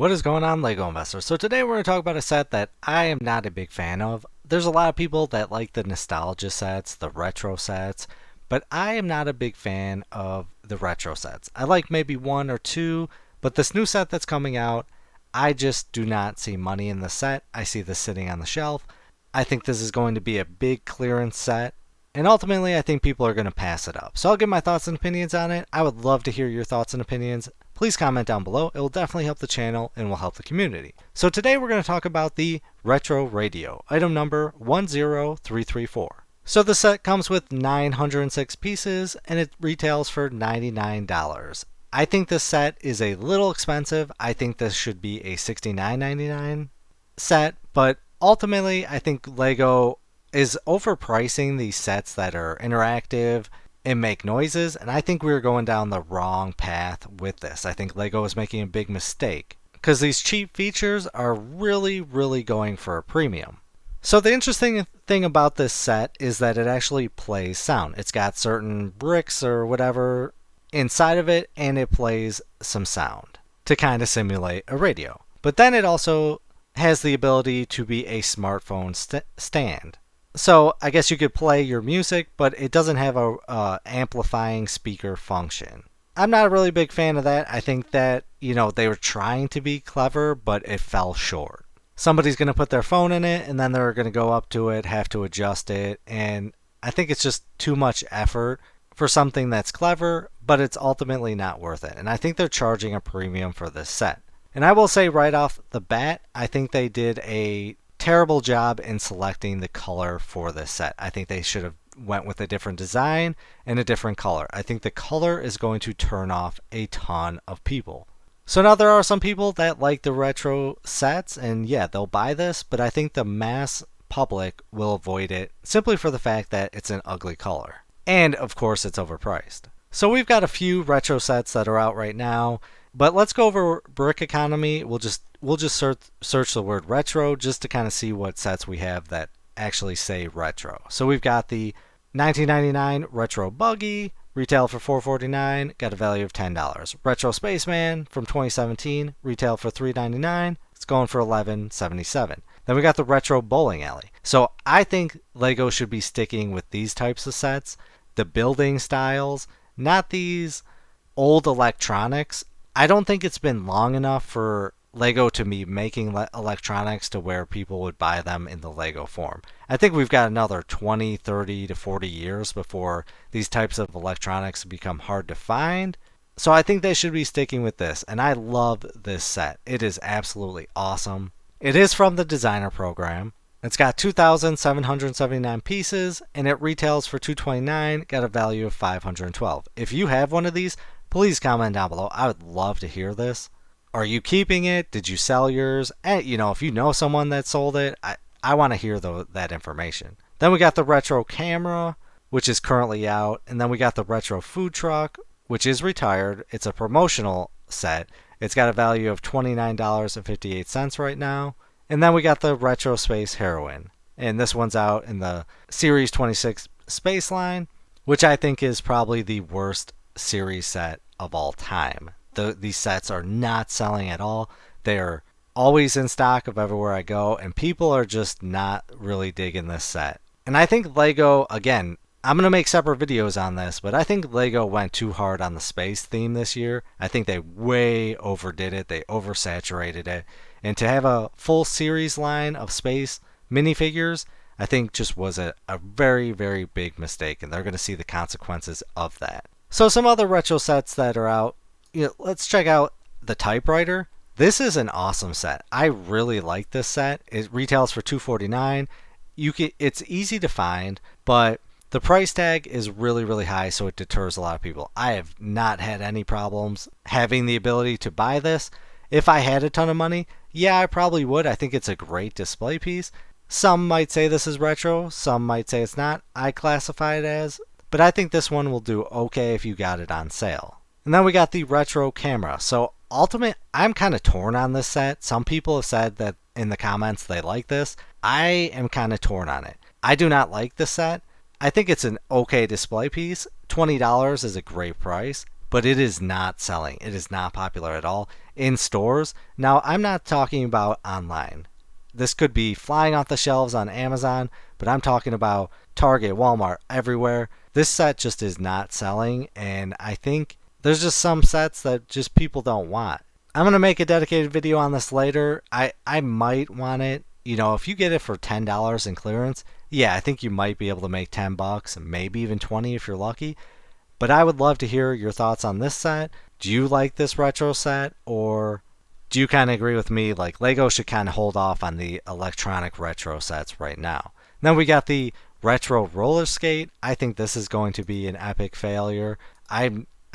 What is going on, LEGO investors? So today we're going to talk about a set that I am not a big fan of. There's a lot of people that like the nostalgia sets, the retro sets, but I am not a big fan of the retro sets. I like maybe one or two, but this new set that's coming out, I just do not see money in the set. I see this sitting on the shelf. I think this is going to be a big clearance set. And ultimately, I think people are going to pass it up. So I'll give my thoughts and opinions on it. I would love to hear your thoughts and opinions. Please comment down below. It will definitely help the channel and will help the community. So today we're going to talk about the Retro Radio, item number 10334. So the set comes with 906 pieces and it retails for $99. I think this set is a little expensive. I think this should be a $69.99 set, but ultimately I think LEGO is overpricing these sets that are interactive and make noises, and I think we're going down the wrong path with this. I think LEGO is making a big mistake because these cheap features are really going for a premium. So the interesting thing about this set is that it actually plays sound. It's got certain bricks or whatever inside of it, and it plays some sound to kind of simulate a radio. But then it also has the ability to be a smartphone stand. So I guess you could play your music, but it doesn't have a amplifying speaker function. I'm not a really big fan of that. I think that, they were trying to be clever, but it fell short. Somebody's going to put their phone in it, and then they're going to go up to it, have to adjust it, and I think it's just too much effort for something that's clever, but it's ultimately not worth it. And I think they're charging a premium for this set. And I will say right off the bat, I think they did a terrible job in selecting the color for this set. I think they should have went with a different design and a different color. I think the color is going to turn off a ton of people. So now there are some people that like the retro sets, and yeah, they'll buy this, but I think the mass public will avoid it simply for the fact that it's an ugly color. And of course it's overpriced. So we've got a few retro sets that are out right now, but let's go over brick economy. We'll just search the word retro just to kind of see what sets we have that actually say retro. So we've got the 1999 Retro Buggy, retail for $449, got a value of $10. Retro Spaceman from 2017, retail for $399, it's going for $11.77. Then we got the Retro Bowling Alley. So I think LEGO should be sticking with these types of sets, the building styles, not these old electronics. I don't think it's been long enough for LEGO to be making electronics to where people would buy them in the LEGO form. I think we've got another 20, 30 to 40 years before these types of electronics become hard to find. So I think they should be sticking with this, and I love this set. It is absolutely awesome. It is from the designer program. It's got 2,779 pieces, and it retails for $229, got a value of $512. If you have one of these, please comment down below. I would love to hear this. Are you keeping it? Did you sell yours? And, if you know someone that sold it, I want to hear that information. Then we got the retro camera, which is currently out. And then we got the retro food truck, which is retired. It's a promotional set. It's got a value of $29.58 right now. And then we got the retro space heroine. And this one's out in the Series 26 space line, which I think is probably the worst series set of all time. These sets are not selling at all. They're always in stock of everywhere I go, and people are just not really digging this set. And I think LEGO, again, I'm going to make separate videos on this, but I think LEGO went too hard on the space theme this year. I think they way overdid it. They oversaturated it. And to have a full series line of space minifigures, I think just was a very big mistake, and they're going to see the consequences of that. So some other retro sets that are out. Let's check out the typewriter. This is an awesome set. I really like this set. It retails for $249. It's easy to find, but the price tag is really high, so it deters a lot of people. I have not had any problems having the ability to buy this. If I had a ton of money, yeah, I probably would. I think it's a great display piece. Some might say this is retro, some might say it's not. I classify it as, but I think this one will do okay if you got it on sale. And then we got the retro camera. So I'm kind of torn on this set. Some people have said that in the comments they like this. I am kind of torn on it. I do not like this set. I think it's an okay display piece. $20 is a great price, but it is not selling. It is not popular at all in stores. Now, I'm not talking about online. This could be flying off the shelves on Amazon, but I'm talking about Target, Walmart, everywhere. This set just is not selling, and I think there's just some sets that just people don't want. I'm going to make a dedicated video on this later. I might want it. You know, if you get it for $10 in clearance, yeah, I think you might be able to make $10, maybe even 20 if you're lucky. But I would love to hear your thoughts on this set. Do you like this retro set, or do you kind of agree with me, like Lego should kind of hold off on the electronic retro sets right now? Then we got the retro roller skate. I think this is going to be an epic failure. I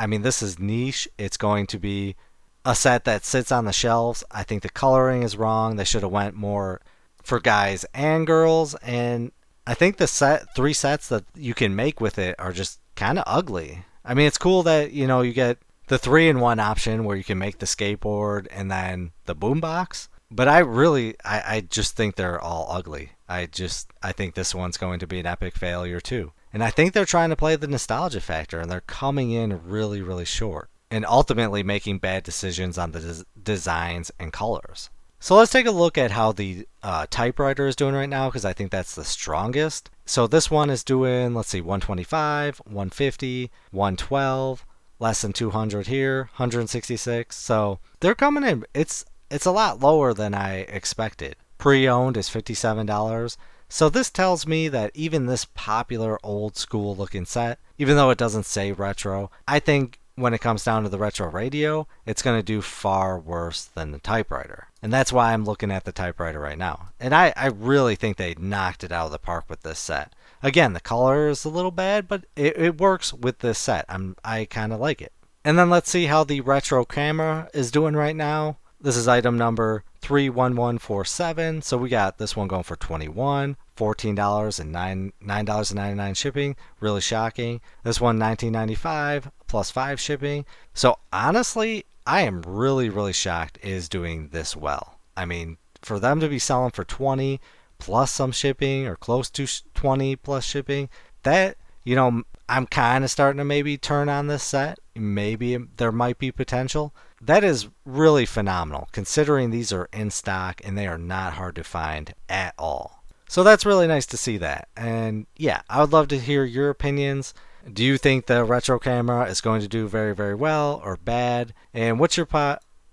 mean, this is niche. It's going to be a set that sits on the shelves. I think the coloring is wrong. They should have went more for guys and girls, and I think the three sets that you can make with it are just kind of ugly. I mean, it's cool that, you know, you get the 3-in-1 option where you can make the skateboard and then the boombox. But I just think they're all ugly. I think this one's going to be an epic failure too. And I think they're trying to play the nostalgia factor, and they're coming in really, really short and ultimately making bad decisions on the designs and colors. So let's take a look at how the typewriter is doing right now, because I think that's the strongest. So this one is doing, let's see, 125, 150, 112, less than 200 here, 166. So they're coming in. It's a lot lower than I expected. Pre-owned is $57. So this tells me that even this popular old school looking set, even though it doesn't say retro, I think when it comes down to the retro radio, it's going to do far worse than the typewriter. And that's why I'm looking at the typewriter right now. And I really think they knocked it out of the park with this set. Again, the color is a little bad, but it works with this set. I kind of like it. And then let's see how the retro camera is doing right now. This is item number 31147. So we got this one going for $21, $14 and $9.99 shipping. Really shocking. This one $19.95 plus 5 shipping. So honestly, I am really, really shocked it is doing this well. I mean, for them to be selling for 20 plus some shipping, or close to 20 plus shipping, that, you know, I'm kind of starting to maybe turn on this set. Maybe there might be potential. That is really phenomenal, considering these are in stock and they are not hard to find at all. So that's really nice to see that. And yeah, I would love to hear your opinions. Do you think the retro camera is going to do very, very well or bad? And what's your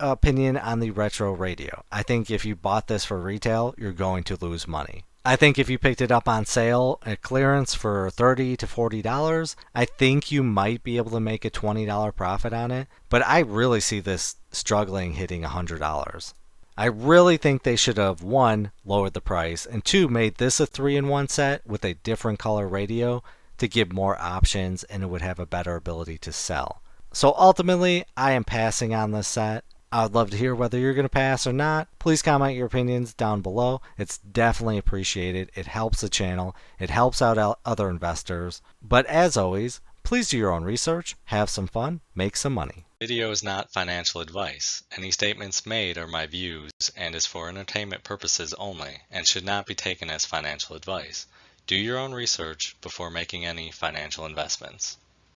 opinion on the retro radio? I think if you bought this for retail, you're going to lose money. I think if you picked it up on sale at clearance for $30 to $40, I think you might be able to make a $20 profit on it. But I really see this struggling hitting $100. I really think they should have, one, lowered the price, and two, made this a 3-in-1 set with a different color radio to give more options, and it would have a better ability to sell. So ultimately, I am passing on this set. I would love to hear whether you're going to pass or not. Please comment your opinions down below. It's definitely appreciated. It helps the channel. It helps out other investors. But as always, please do your own research, have some fun, make some money. Video is not financial advice. Any statements made are my views and is for entertainment purposes only and should not be taken as financial advice. Do your own research before making any financial investments.